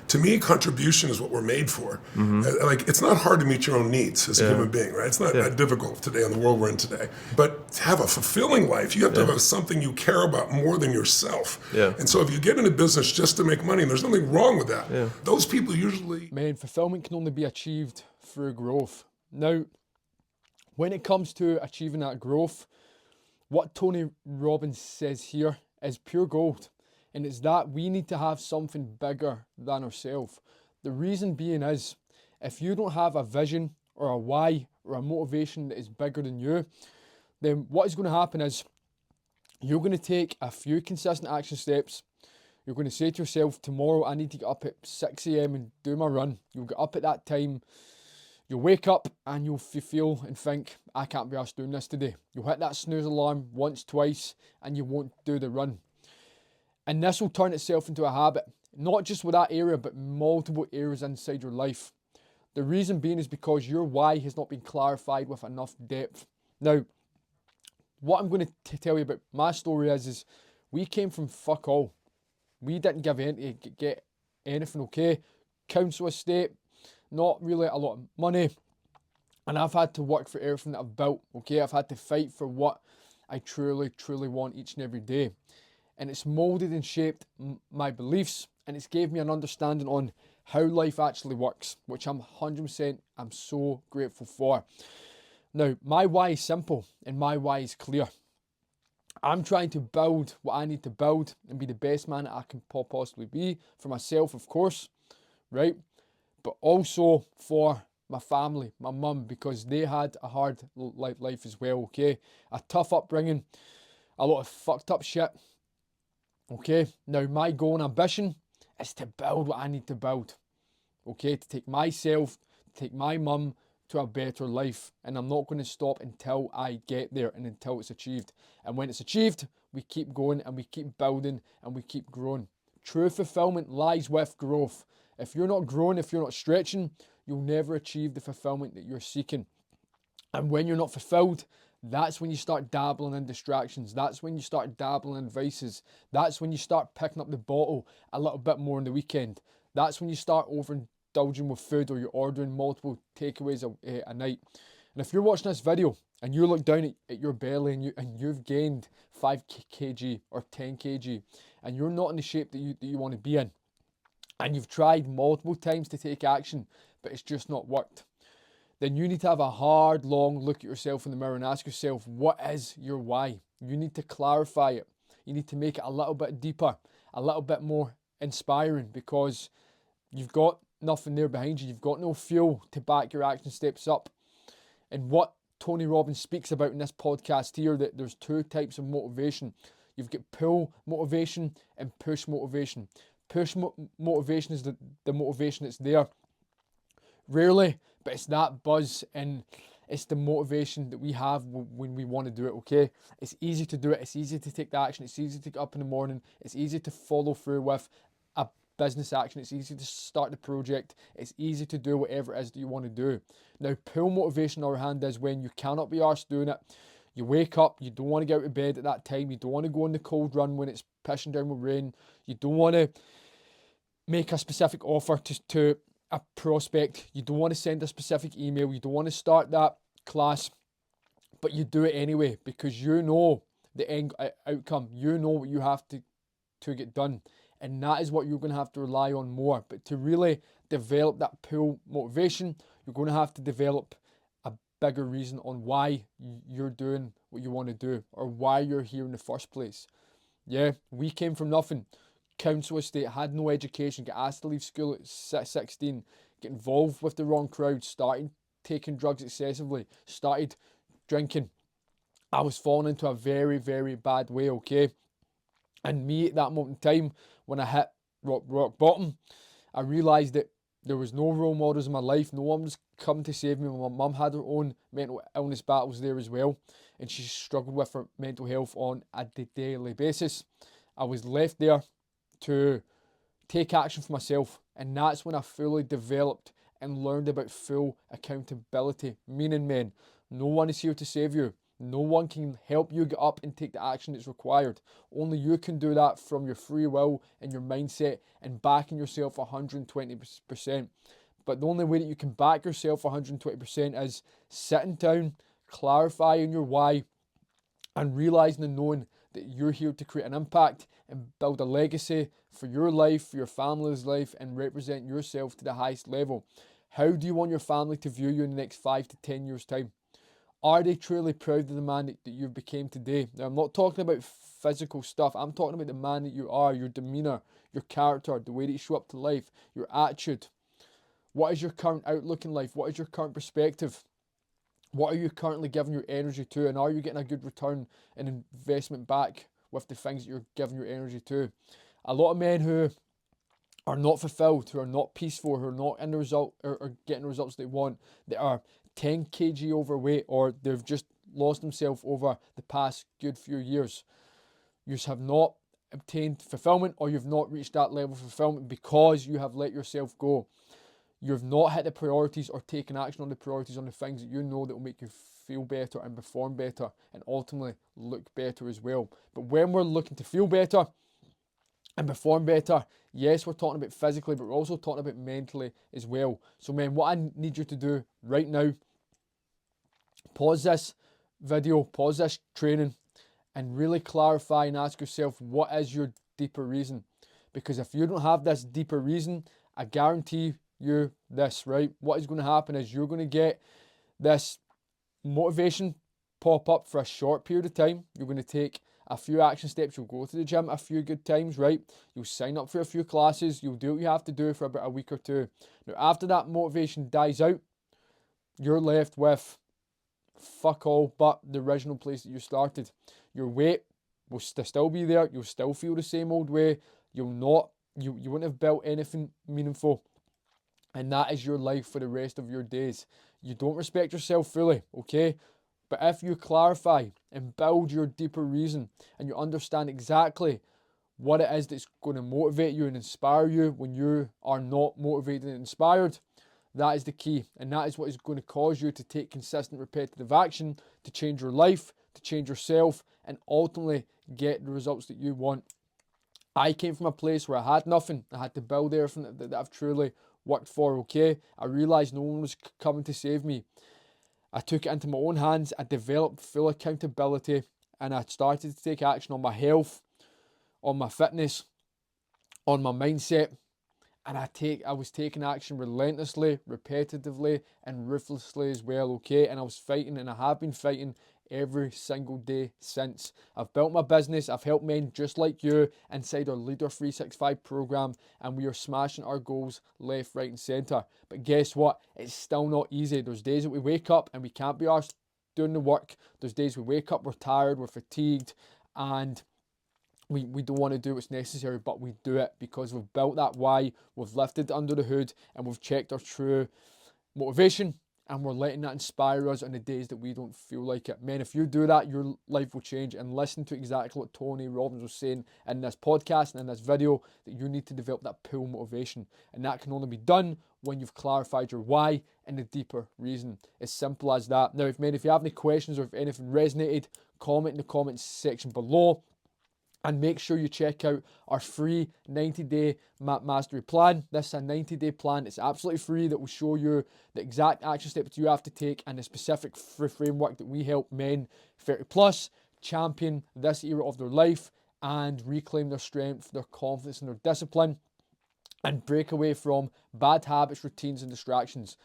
to me, contribution is what we're made for. Like, it's not hard to meet your own needs as a human being, right? It's not that difficult today in the world we're in today. But to have a fulfilling life, you have to have something you care about more than yourself. And so if you get into business just to make money, and there's nothing wrong with that, those people usually... Man, fulfillment can only be achieved through growth. Now, when it comes to achieving that growth, what Tony Robbins says here is pure gold. And it's that we need to have something bigger than ourselves. The reason being is, if you don't have a vision or a why or a motivation that is bigger than you, then what is going to happen is you're going to take a few consistent action steps. You're going to say to yourself, tomorrow I need to get up at 6 a.m. and do my run. You'll get up at that time. You'll wake up and you'll feel and think, I can't be arsed doing this today. You'll hit that snooze alarm once, twice, and you won't do the run. And this will turn itself into a habit, not just with that area, but multiple areas inside your life. The reason being is because your why has not been clarified with enough depth. Now, what I'm going to tell you about my story is we came from fuck all. We didn't get anything, okay? Council estate, not really a lot of money. And I've had to work for everything that I've built, okay? I've had to fight for what I truly, truly want each and every day. And it's molded and shaped my beliefs, and it's gave me an understanding on how life actually works, which I'm 100% I'm so grateful for. Now, my why is simple and my why is clear. I'm trying to build what I need to build and be the best man that I can possibly be for myself, of course, right? But also for my family, my mum, because they had a hard life as well, okay? A tough upbringing, a lot of fucked up shit. Okay, now my goal and ambition is to build what I need to build. Okay, to take myself, to take my mum to a better life. And I'm not going to stop until I get there and until it's achieved. And when it's achieved, we keep going and we keep building and we keep growing. True fulfillment lies with growth. If you're not growing, if you're not stretching, you'll never achieve the fulfillment that you're seeking. And when you're not fulfilled, that's when you start dabbling in distractions. That's when you start dabbling in vices. That's when you start picking up the bottle a little bit more on the weekend. That's when you start overindulging with food, or you're ordering multiple takeaways a night. And if you're watching this video and you look down at your belly and you've gained 5 kg or 10 kg and you're not in the shape that you want to be in, and you've tried multiple times to take action, but it's just not worked, then you need to have a hard, long look at yourself in the mirror and ask yourself, what is your why? You need to clarify it. You need to make it a little bit deeper, a little bit more inspiring, because you've got nothing there behind you. You've got no fuel to back your action steps up. And what Tony Robbins speaks about in this podcast here, that there's 2 types of motivation. You've got pull motivation and push motivation. Push motivation is the motivation that's there rarely, but it's that buzz and it's the motivation that we have when we want to do it, okay? It's easy to do it. It's easy to take the action. It's easy to get up in the morning. It's easy to follow through with a business action. It's easy to start the project. It's easy to do whatever it is that you want to do. Now, pull motivation, on the other hand, is when you cannot be arsed doing it. You wake up, you don't want to get out of bed at that time. You don't want to go on the cold run when it's pissing down with rain. You don't want to make a specific offer to a prospect. You don't want to send a specific email. You don't want to start that class, but you do it anyway because you know the end outcome. You know what you have to get done, and that is what you're going to have to rely on more. But to really develop that pull motivation, you're going to have to develop a bigger reason on why you're doing what you want to do, or why you're here in the first place. Yeah, we came from nothing. Council estate, had no education, get asked to leave school at 16, get involved with the wrong crowd, started taking drugs excessively, started drinking. I was falling into a very, very bad way, okay? And me at that moment in time, when I hit rock bottom, I realised that there was no role models in my life. No one was come to save me. My mum had her own mental illness battles there as well, and she struggled with her mental health on a daily basis. I was left there to take action for myself, and that's when I fully developed and learned about full accountability. Meaning, men, no one is here to save you. No one can help you get up and take the action that's required. Only you can do that from your free will and your mindset and backing yourself 120%. But the only way that you can back yourself 120% is sitting down, clarifying your why, and realizing and knowing that you're here to create an impact and build a legacy for your life, for your family's life, and represent yourself to the highest level. How do you want your family to view you in the next 5 to 10 years' time? Are they truly proud of the man that you became today? Now, I'm not talking about physical stuff. I'm talking about the man that you are, your demeanor, your character, the way that you show up to life, your attitude. What is your current outlook in life? What is your current perspective? What are you currently giving your energy to? And are you getting a good return and investment back with the things that you're giving your energy to? A lot of men who are not fulfilled, who are not peaceful, who are not in the result or getting the results they want, that are 10 kg overweight, or they've just lost themselves over the past good few years. You just have not obtained fulfillment, or you've not reached that level of fulfillment because you have let yourself go. You've not hit the priorities or taken action on the priorities on the things that you know that will make you feel better and perform better and ultimately look better as well. But when we're looking to feel better and perform better, yes, we're talking about physically, but we're also talking about mentally as well. So man, what I need you to do right now, pause this video, pause this training, and really clarify and ask yourself, what is your deeper reason? Because if you don't have this deeper reason, I guarantee you this, right? What is going to happen is you're going to get this motivation pop up for a short period of time. You're going to take a few action steps. You'll go to the gym a few good times, right? You'll sign up for a few classes. You'll do what you have to do for about a week or two. Now, after that motivation dies out, you're left with fuck all but the original place that you started. Your weight will still be there. You'll still feel the same old way. You wouldn't have built anything meaningful. And that is your life for the rest of your days. You don't respect yourself fully, okay? But if you clarify and build your deeper reason and you understand exactly what it is that's going to motivate you and inspire you when you are not motivated and inspired, that is the key. And that is what is going to cause you to take consistent, repetitive action to change your life, to change yourself, and ultimately get the results that you want. I came from a place where I had nothing. I had to build everything that I've truly worked for, okay? I realised no one was coming to save me. I took it into my own hands. I developed full accountability, and I started to take action on my health, on my fitness, on my mindset. And I was taking action relentlessly, repetitively, and ruthlessly as well, okay? And I was fighting, and I have been fighting every single day since. I've built my business. I've helped men just like you inside our Leader 365 program, and we are smashing our goals left, right, and centre. But guess what? It's still not easy. There's days that we wake up and we can't be arsed doing the work. There's days we wake up, we're tired, we're fatigued, and we don't want to do what's necessary, but we do it because we've built that why, we've lifted under the hood, and we've checked our true motivation, and we're letting that inspire us on the days that we don't feel like it. Man, if you do that, your life will change. And listen to exactly what Tony Robbins was saying in this podcast and in this video, that you need to develop that pull motivation. And that can only be done when you've clarified your why and the deeper reason. As simple as that. Now, if you have any questions or if anything resonated, comment in the comments section below. And make sure you check out our free 90-day map mastery plan. This is a 90-day plan. It's absolutely free, that will show you the exact action steps you have to take and the specific framework that we help men 30 plus champion this era of their life and reclaim their strength, their confidence, and their discipline, and break away from bad habits, routines, and distractions.